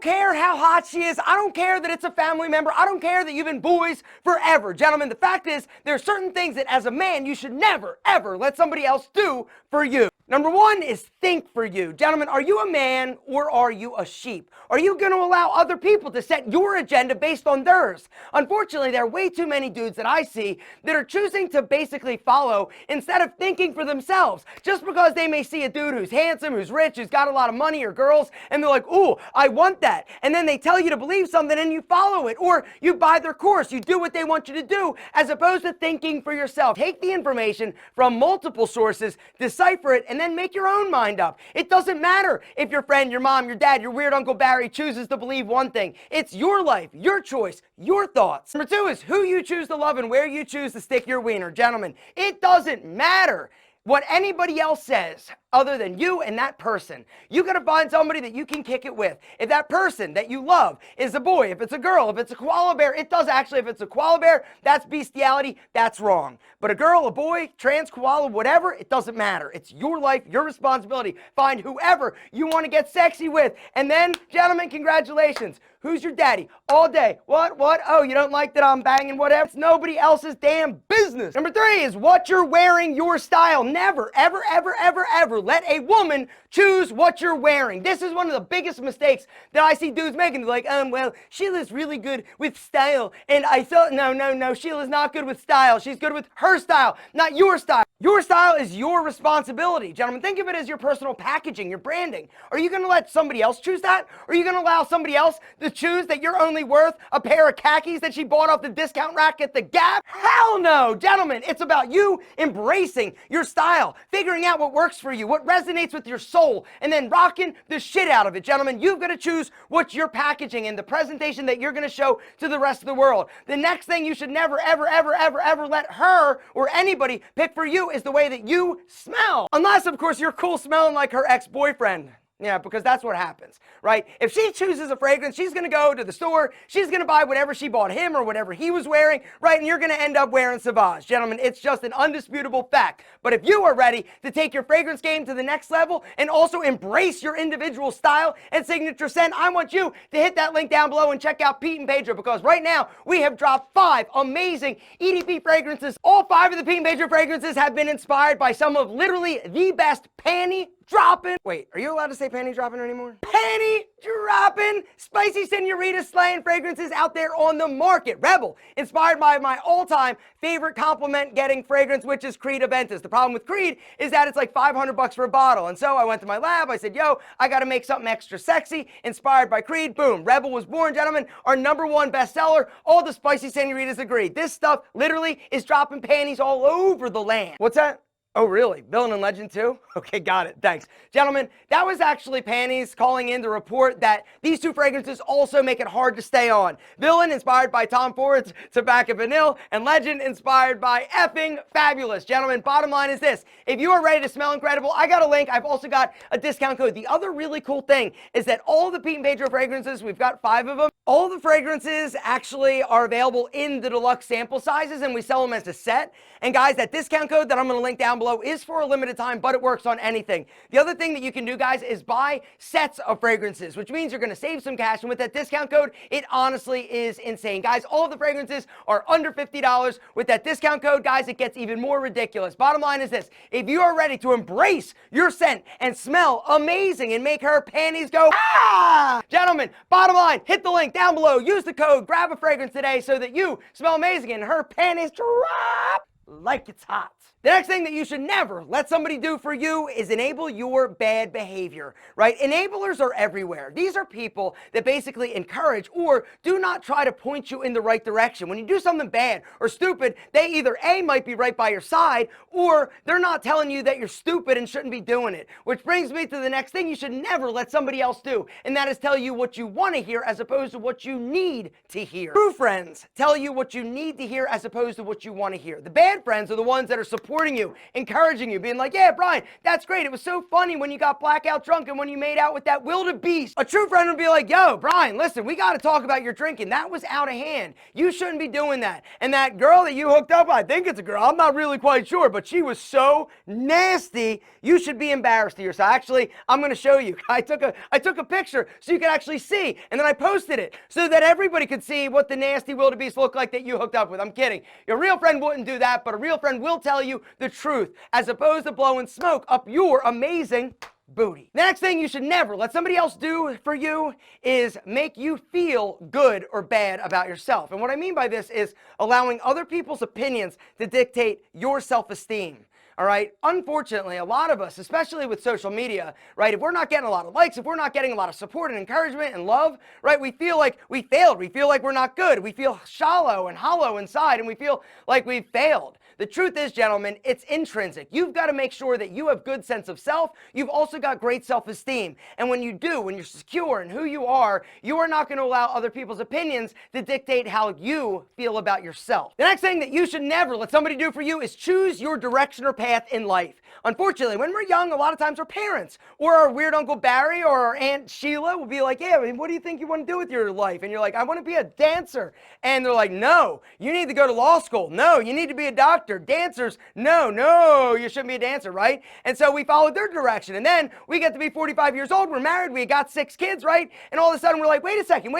care how hot she is. I don't care that it's a family member. I don't care that you've been boys forever. Gentlemen, the fact is, there are certain things that as a man, you should never, ever let somebody else do for you. Number one is think for you. Gentlemen, are you a man or are you a sheep? Are you going to allow other people to set your agenda based on theirs? Unfortunately, there are way too many dudes that I see that are choosing to basically follow instead of thinking for themselves. Just because they may see a dude who's handsome, who's rich, who's got a lot of money or girls, and they're like, ooh, I want that. And then they tell you to believe something and you follow it. Or you buy their course. You do what they want you to do as opposed to thinking for yourself. Take the information from multiple sources, decipher it, and then make your own mind up. It doesn't matter if your friend, your mom, your dad, your weird Uncle Barry chooses to believe one thing. It's your life, your choice, your thoughts. Number two is who you choose to love and where you choose to stick your wiener. Gentlemen, it doesn't matter what anybody else says other than you and that person. You gotta find somebody that you can kick it with. If that person that you love is a boy, if it's a girl, if it's a koala bear, it does actually, if it's a koala bear, that's bestiality, that's wrong. But a girl, a boy, trans, koala, whatever, it doesn't matter. It's your life, your responsibility. Find whoever you wanna get sexy with. And then, gentlemen, congratulations. Who's your daddy? All day. What? Oh, you don't like that I'm banging whatever? It's nobody else's damn business. Number three is what you're wearing, your style. Never, ever, ever, ever, ever let a woman choose what you're wearing. This is one of the biggest mistakes that I see dudes making. They're like, well, Sheila's really good with style. And I thought, no, Sheila's not good with style. She's good with her style, not your style. Your style is your responsibility. Gentlemen, think of it as your personal packaging, your branding. Are you gonna let somebody else choose that? Or are you gonna allow somebody else to choose that you're only worth a pair of khakis that she bought off the discount rack at the Gap? Hell no! Gentlemen, it's about you embracing your style, figuring out what works for you, what resonates with your soul, and then rocking the shit out of it. Gentlemen, you've got to choose what you're packaging and the presentation that you're gonna show to the rest of the world. The next thing you should never, ever, ever, ever, ever let her or anybody pick for you is the way that you smell. Unless, of course, you're cool smelling like her ex-boyfriend. Yeah, because that's what happens, right? If she chooses a fragrance, she's going to go to the store, she's going to buy whatever she bought him or whatever he was wearing, right? And you're going to end up wearing Sauvage. Gentlemen, it's just an undisputable fact. But if you are ready to take your fragrance game to the next level and also embrace your individual style and signature scent, I want you to hit that link down below and check out Pete and Pedro, because right now we have dropped 5 amazing EDP fragrances. All 5 of the Pete and Pedro fragrances have been inspired by some of literally the best panty dropping. Wait, are you allowed to say panty dropping anymore? Panty dropping, spicy senorita slaying fragrances out there on the market. Rebel, inspired by my all-time favorite compliment getting fragrance, which is Creed Aventus. The problem with Creed is that it's like $500 for a bottle. And so I went to my lab, I said, yo, I gotta make something extra sexy, inspired by Creed. Boom, Rebel was born, gentlemen. Our #1 bestseller. All the spicy senoritas agree. This stuff literally is dropping panties all over the land. What's that? Oh, really? Villain and Legend too? Okay, got it. Thanks. Gentlemen, that was actually Panties calling in to report that these 2 fragrances also make it hard to stay on. Villain, inspired by Tom Ford's Tobacco Vanille, and Legend, inspired by effing Fabulous. Gentlemen, bottom line is this. If you are ready to smell incredible, I got a link. I've also got a discount code. The other really cool thing is that all the Pete and Pedro fragrances, we've got 5 of them, all the fragrances actually are available in the deluxe sample sizes, and we sell them as a set. And guys, that discount code that I'm going to link down below is for a limited time, but it works on anything. The other thing that you can do, guys, is buy sets of fragrances, which means you're going to save some cash. And with that discount code, it honestly is insane. Guys, all of the fragrances are under $50. With that discount code, guys, it gets even more ridiculous. Bottom line is this. If you are ready to embrace your scent and smell amazing and make her panties go, ah! Gentlemen, bottom line, hit the link down below. Use the code, grab a fragrance today so that you smell amazing and her panties drop like it's hot. The next thing that you should never let somebody do for you is enable your bad behavior, right? Enablers are everywhere. These are people that basically encourage or do not try to point you in the right direction. When you do something bad or stupid, they either A, might be right by your side, or they're not telling you that you're stupid and shouldn't be doing it. Which brings me to the next thing you should never let somebody else do, and that is tell you what you want to hear as opposed to what you need to hear. True friends tell you what you need to hear as opposed to what you want to hear. The bad friends are the ones that are supporting supporting you, encouraging you, being like, yeah, Brian, that's great. It was so funny when you got blackout drunk and when you made out with that wildebeest. A true friend would be like, yo, Brian, listen, we got to talk about your drinking. That was out of hand. You shouldn't be doing that. And that girl that you hooked up, I think it's a girl, I'm not really quite sure, but she was so nasty, you should be embarrassed of yourself. Actually, I'm going to show you. I took a picture so you could actually see, and then I posted it so that everybody could see what the nasty wildebeest looked like that you hooked up with. I'm kidding. Your real friend wouldn't do that, but a real friend will tell you the truth, as opposed to blowing smoke up your amazing booty. The next thing you should never let somebody else do for you is make you feel good or bad about yourself. And what I mean by this is allowing other people's opinions to dictate your self-esteem. All right. Unfortunately, a lot of us, especially with social media, right, if we're not getting a lot of likes, if we're not getting a lot of support and encouragement and love, right, we feel like we failed. We feel like we're not good. We feel shallow and hollow inside, and we feel like we've failed. The truth is, gentlemen, it's intrinsic. You've got to make sure that you have good sense of self. You've also got great self-esteem. And when you do, when you're secure in who you are not going to allow other people's opinions to dictate how you feel about yourself. The next thing that you should never let somebody do for you is choose your direction or path in life. Unfortunately, when we're young, a lot of times our parents or our weird Uncle Barry or our Aunt Sheila will be like, yeah, I mean, what do you think you want to do with your life? And you're like, I want to be a dancer. And they're like, no, you need to go to law school. No, you need to be a doctor. Dancers, no, you shouldn't be a dancer, right? And so we followed their direction. And then we get to be 45 years old. We're married. We got 6 kids, right? And all of a sudden we're like, wait a second.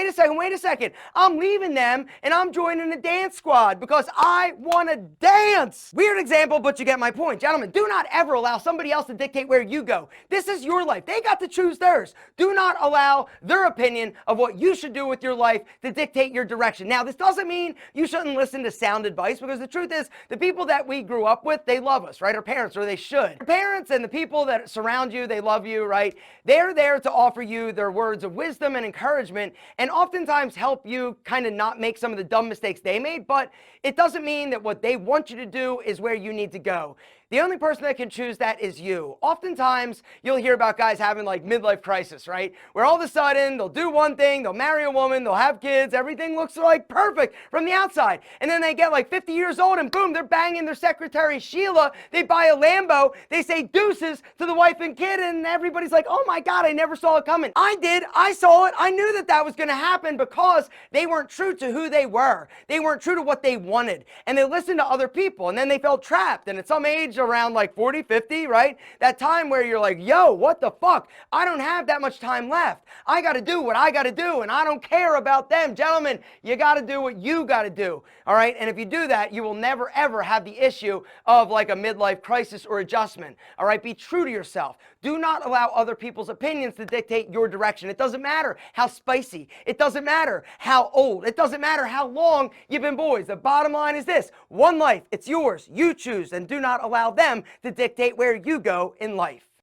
I'm leaving them and I'm joining a dance squad because I want to dance. Weird example, but you get my point. Gentlemen, do not ever allow somebody else to dictate where you go. This is your life. They got to choose theirs. Do not allow their opinion of what you should do with your life to dictate your direction. Now, this doesn't mean you shouldn't listen to sound advice, because the truth is the people that we grew up with, they love us, right? Our parents, or they should. Our parents and the people that surround you, they love you, right? They're there to offer you their words of wisdom and encouragement, and oftentimes help you kind of not make some of the dumb mistakes they made, but it doesn't mean that what they want you to do is where you need to go. The only person that can choose that is you. Oftentimes, you'll hear about guys having like midlife crisis, right? Where all of a sudden, they'll do one thing, they'll marry a woman, they'll have kids, everything looks like perfect from the outside. And then they get like 50 years old and boom, they're banging their secretary Sheila. They buy a Lambo, they say deuces to the wife and kid, and everybody's like, oh my God, I never saw it coming. I did, I saw it, I knew that that was gonna happen, because they weren't true to who they were. They weren't true to what they wanted. And they listened to other people, and then they felt trapped. And at some age around like 40, 50, right? That time where you're like, yo, what the fuck? I don't have that much time left. I got to do what I got to do, and I don't care about them. Gentlemen, you got to do what you got to do, all right? And if you do that, you will never, ever have the issue of like a midlife crisis or adjustment, all right? Be true to yourself. Do not allow other people's opinions to dictate your direction. It doesn't matter how spicy. It doesn't matter how old. It doesn't matter how long you've been boys. The bottom line is this: one life, it's yours. You choose, and do not allow them to dictate where you go in life.